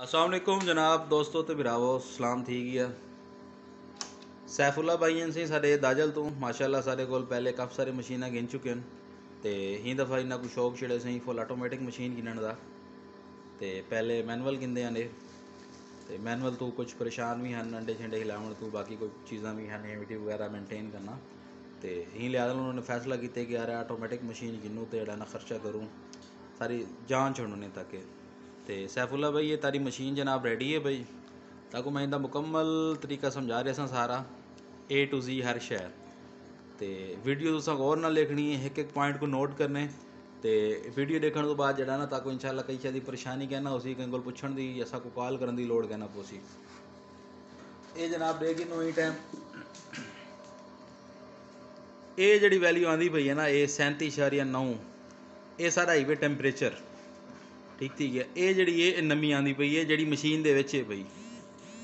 अस्सलाम वालेकुम जनाब दोस्तों तो भरावो सलाम थी गया। सैफुल्ला भाई से साढ़े दाजल तो माशाल्लाह साढ़े को पहले काफ़ी सारे मशीन गिन चुके हैं। तो ही दफ़ा इन्हों को शौक छड़े सही फुल आटोमैटिक मशीन गिनने का। तो पहले मैनुअल गिनते हैं तो मैनुअल तो कुछ परेशान भी हैं अंडे छंडे हिलावन तो बाकी कोई चीज़ा भी हैं ह्यूमिडिटी वगैरह मेनटेन करना। तो ही लिहाजा उन्होंने फैसला किया कि यार आटोमैटिक मशीन गिनूँ तो जरा ना खर्चा करूँ सारी जान छोड़ने तक। तो सैफुल्ला भाई ये तारी मशीन जनाब रेडी है भाई ताकि मैं इनका मुकम्मल तरीका समझा रहा सारा A to Z हर शय। तो वीडियो तुसा गौर ना लिखनी है एक एक पॉइंट को नोट करने। तो वीडियो देखने तो बाद जरा ना ताकि इंशाल्लाह कई शायद परेशानी कहना उसी कहीं को पुछण दी या को कॉल करने की लोड़ कहना पोसी। ये जनाब रहेगी नोई टाइम ये जी वैल्यू आती पई है ना ये 37.9 ये सारा हाईवे टैंपरेचर ठीक है। ये जी नमी आती पई है जी मशीन के विच है पई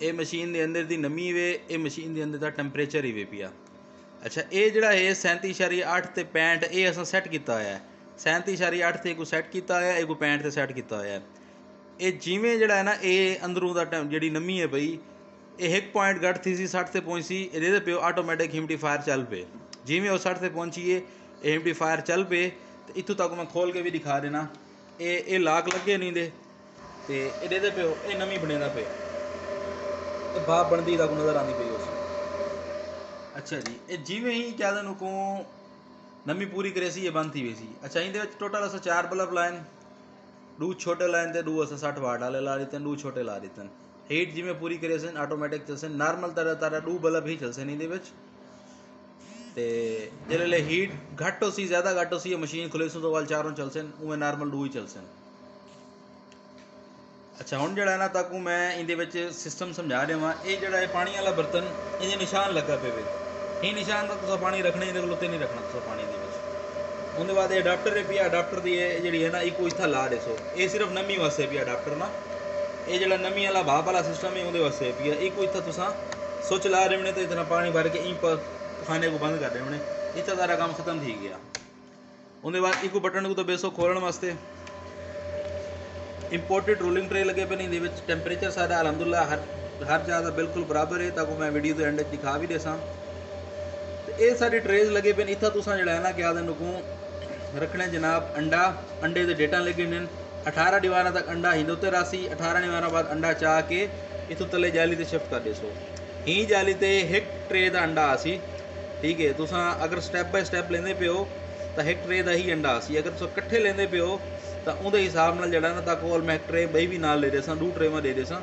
ये मशीन के अंदर की नमी वे ये मशीन के अंदर का टैंपरेचर ही वे पिया। अच्छा ये जोड़ा है 37.8 ते 65 ये अस सैट किया हुआ है 37.8 से एक सैट किया है एक 65 से सैट किया हुआ है। ये जिमें जोड़ा है ना ये अंदरों का जी नमी है पई ये एक पॉइंट घट थी 60 से पहुँची ये पे आटोमैटिक ह्यूमिडिफायर चल पे जिमें वो 60 से पहुँची है ह्यूमिडिफायर चल पे। तो इतों तक मैं खोल के भी दिखा देना ये लाक लगे नहीं दे तो ये पे ये नमी बने पे भाप बनती तक नज़र आती पई उस। अच्छा जी ये जिमें ही क्या दिन को नमी पूरी करे सी ये बंद थी वैसी। अच्छा ये टोटल अस 4 बल्ब लाइन 2 छोटे लाइन थे 2 अस 60 वाट वाले ला दिते 2 छोटे ला दिते। हीट जिमें पूरी करे सन आटोमैटिक चलसे नॉर्मल तरह तरह 2 बल्ब ही चलसे नहीं तो जिले हीट घट हो सी ज़्यादा घट हो सी मशीन खुले सो तो वाल चारों चलसे उमें नॉर्मल 2 ही चलसे। अच्छा हुण जड़ा ना ताकू मैं इहदे सिस्टम समझा रहा वहाँ ये जड़ा पानी वाला बर्तन ये निशान लगा पे ही निशान का तुसा पानी रखना इहदे कोल नहीं रखना तुसा पानी दे उनके बाद अडाप्टर है पिया अडाप्टर की जी है ना इको इतना ला दसो ये सिर्फ नमी वास्ते पिया अडाप्टर ना ये जड़ा नमी वाला भाप वाला सिस्टम है उनके वास्ते पिया इको इतना तुसा स्विच ला रहे तो इतना पानी भर के खाने को बंद कर रहे होने इतना सारा काम खत्म थी गया। उनके बाद इको बटन को तो बेसो खोलने वास्ते इंपोर्टेड रोलिंग ट्रे लगे पे नहीं टैंपरेचर सारा अलहमदुल्ला हर जगह बिल्कुल बराबर है ताकि मैं वीडियो के एंड दिखा भी देसा। तो ये सारी ट्रेज लगे पे इतना तुसा जड़ा है ना क्या दिन को रखने जनाब अंडा अंडे के डेटा लगे ने 18 दीवार तक अंडा हिंदुते रासी 18 दीवार बाद अंडा चाह के इतों तले जाली से शिफ्ट कर देसो ही जाली ते एक ट्रे का अंडा आसी ठीक है। तुसा अगर स्टैप बाय स्टैप लेंदे पे हो तो एक ट्रे का ही अंडा आसी अगर तुम कट्ठे लेंदे पे हो तो उनके हिसाब न जड़ा ना ताको मैं ट्रे बई भी नाल ले देसा 2 ट्रे में दे देसा।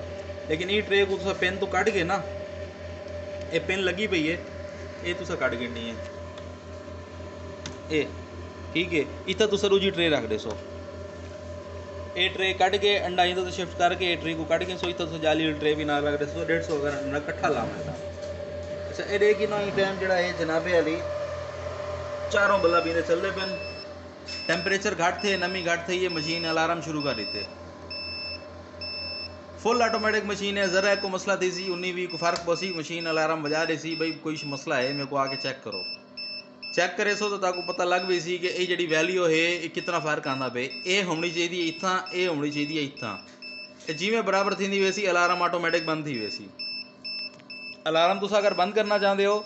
लेकिन ये ट्रे को तुसा पेन तो कट के ना ये पेन लगी पई है ये तुसा कट गिननी है ये ठीक है। इतना तुसा दूजी ट्रे रख देसो ये ट्रे कट के अंडा इधर शिफ्ट करके ये ट्रे को कट के सो इतना तुसा जाली ट्रे भी नाल रख देसो 150 अगर अंडा कट्ठा लाना। अच्छा ये देखी ना टाइम जड़ा है जनाबे वाली चारों बल्ब इन्हें चलते पेन टेम्परेचर घट थे नमी घट थी ये मशीन अलार्म शुरू कर देते फुल ऑटोमेटिक मशीन है ज़रा को मसला थी सी 19-20 को फ़र्क पसी मशीन अलार्म बजा रही सी भाई कोई मसला है मेरे को आके चेक करो चेक करे सो तो ताको पता लग भी सी कि ये जी वैल्यू है ये कितना फ़र्क आता पे ये होनी चाहिए इतना ये होनी चाहिए इतना जिमें बराबर थी वैसी अलार्म ऑटोमैटिक बंद थी वैसी। अलार्म तुसा अगर बंद करना चाहते हो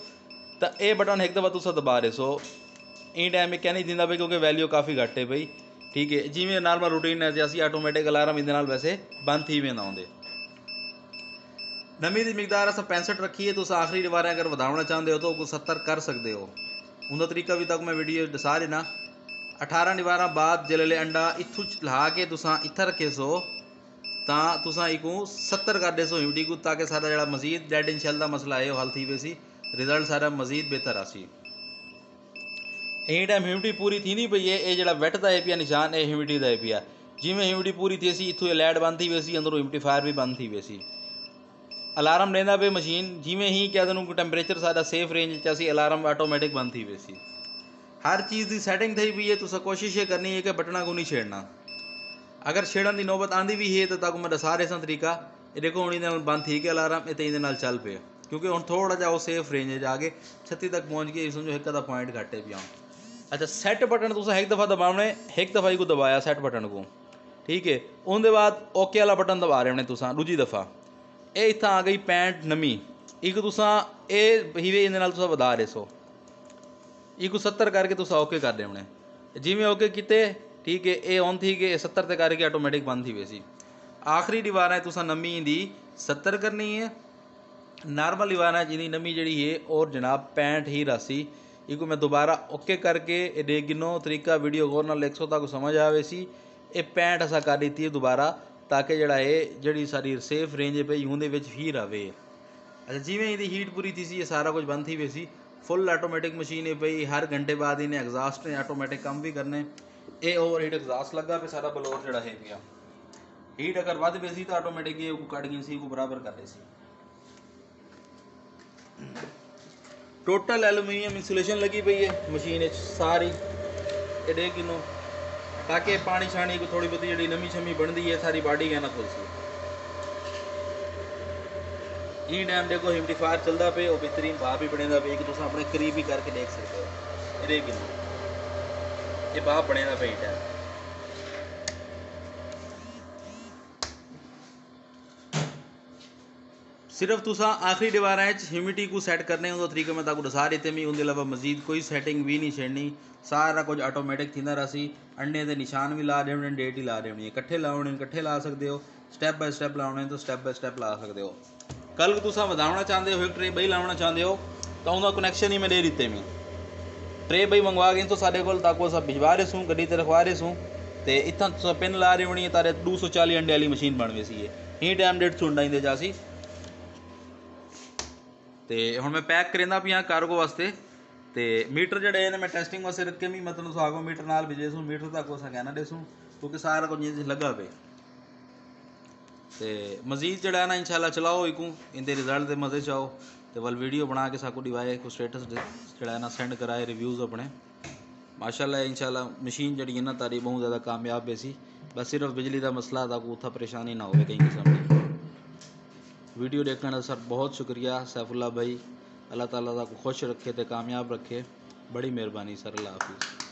तो ये बटन एक दफ़ा तुसा दबा रहे सो इन टाइम में क्या नहीं दिंदा पे क्योंकि वैल्यू काफ़ी घट है भाई ठीक है। जिमें नॉर्मल रूटीन है जैसी ऑटोमैटिक अलार्म इहदे नाल वैसे बंद थी वेंदा आउंदे। नमी की मिकदार अस 65 रखी है तुस आखिरी दीवारें अगर वधावना चाहते हो तो 70 कर सकते हो उनका तरीका भी तक मैं वीडियो दसा देना। 18 दीवार बाद जल्ले अंडा इत्थू ला के तुसा इत्था रखे सो तो तुसा इको 70 कर दे सो ह्यूमिडिटी को ताकि सारा जो मजीद डेड इन शैल का मसला है हल थी वैसी रिजल्ट सारा मजीद बेहतर आसी। यही टाइम ह्यूमिडिटी पूरी थी नहीं पई है ये जो वैट का है पिया निशान ये ह्यूमिडिटी का है पिया जिमें ह्यूमिडिटी पूरी थी सी इतों लाइट बंद थी वैसी अंदरों ह्यूमिडिफायर भी बंद थी वैसी। अलार्म लेना पे मशीन जिमें ही क्या दिन टैंपरेचर सारा सेफ रेंज ची अलार्म ऑटोमैटिक बंद थी वैसी हर चीज़ की सैटिंग थी पई है तुसा कोशिश ये करनी है कि बटना को नहीं छेड़ना अगर छेड़न की नौबत आँदी भी है तो ताकू मैं दसा रहा तरीका ये देखो हूँ ये बंद थी कि अलार्म ये चल पे क्योंकि हम थोड़ा जा वो सेफ रेंज है जाके 36 तक पहुँच गए समझो एक आधा पॉइंट घटे पिया। अच्छा सैट बटन तुसा एक दफ़ा दबाने एक दफ़ा ही को दबाया सैट बटन को ठीक है। उनके बाद ओके वाला बटन दबा रहे होने तुसां दूजी दफ़ा, ये इतना आ गई 65 नमी, एक तुसां ये हीवे इहदे नाल तुसां वधा रहे सो, एक 70 करके तुसां ओके कर रहे होने, जिमें ओके किते ठीक है, ये ऑन थी कि 70 ते करके ऑटोमेटिक बंद थी वैसी। आखिरी दीवार तुसां नमी दी 70 करनी है, नॉर्मल दीवार जिंदी नमी जी है और जनाब 65 ही रासी। इको मैं दोबारा ओके करके ये गिनो तरीका वीडियो गौर नाल 100 तक समझ आवे सी। ये 65 असा कर दी है दोबारा, ताकि जड़ा है जी सारी सेफ रेंज है पई उहदे विच ही रहे। अच्छा जिमें इहदी हीट पूरी थी सी, ये सारा कुछ बंद थी वैसी। फुल ऑटोमेटिक मशीन है पई, हर घंटे बाद इन्हें एग्जॉस्ट ने ऑटोमेटिक काम भी करने। ये ओवर हीट एग्जॉस्ट लगा पे सारा बलोर जड़ा है पिया, हीट अगर वध पे सी तो ऑटोमेटिक ये कट गई सी, को बराबर कर रही सी। टोटल एलुमीनियम इंसुलेशन लगी पई है मशीन सारी, ये देख गिनो, ताकि पानी शानी को थोड़ी बहुत जी नमी शमी बनती है सारी बॉडी कहना खुल सी। ई टाइम देखो ह्यूमिडिफायर चलता पे और बेहतरीन भाप भी बनेगा पे, तुम अपने करीब ही करके देख सकते हो। ये देख गिनो, ये भाप बनेगा पे ई टाइम। सिर्फ तुसा आखिरी दीवार ह्यूमिडिटी को सैट करने उस तरीके में ताकू दसा देते मी, उनके अलावा मजीद कोई सैटिंग भी नहीं छेड़नी, सारा कुछ ऑटोमेटिक थींदा रसी। अंडे के निशान भी ला देने, डेट ही ला देनी, कट्ठे लाने कट्ठे ला सकते हो, स्टैप बाय स्टैप लाने तो स्टैप बाय स्टैप ला सकते हो। कल को तुसा वधाना चाहते हो, एक ट्रे बई लाना चाहते हो तो उनका कनैक्शन ही मैं दे दिते मैं, ट्रे बई मंगवा गए तो साढ़े को ताकू सब भिजवा रहे सूँ, गड्डी ते रखवा रहे सूँ, तो इतना तुसा पिन ला रहे होनी तारे 240 अंडे वाली मशीन बन गई सी। ही टाइम 150 अंडा इंदे जासी। तो हुण मैं पैक करेंदा पिया कार्गो वास्ते। तो मीटर जड़े ने मैं टेस्टिंग वास्ते रखे मी, मतलब तुस आगो मीटर नाल भेजे सूँ, मीटर तक उस कहना दे सूँ, क्योंकि सारा कुछ लगा पे। तो मजीद जड़ा ना इंशाल्लाह चलाओ इकू, इंदे रिजल्ट दे मजे चाओ, तो वल वीडियो बना के साकू डिवाए को स्टेटस जड़ा ना सेंड कराए रिव्यूज़ अपने। माशाल्लाह इंशाल्लाह मशीन जड़ी है ना तारी बहुत ज़्यादा कामयाब है सी, बस सिर्फ बिजली का मसला ताकू उत्था परेशानी ना हो कहीं किस्म की। वीडियो देखने का सर बहुत शुक्रिया सैफुल्ला भाई, अल्लाह ताला को खुश रखे तो कामयाब रखे, बड़ी मेहरबानी सर, अल्लाह हाफिज़।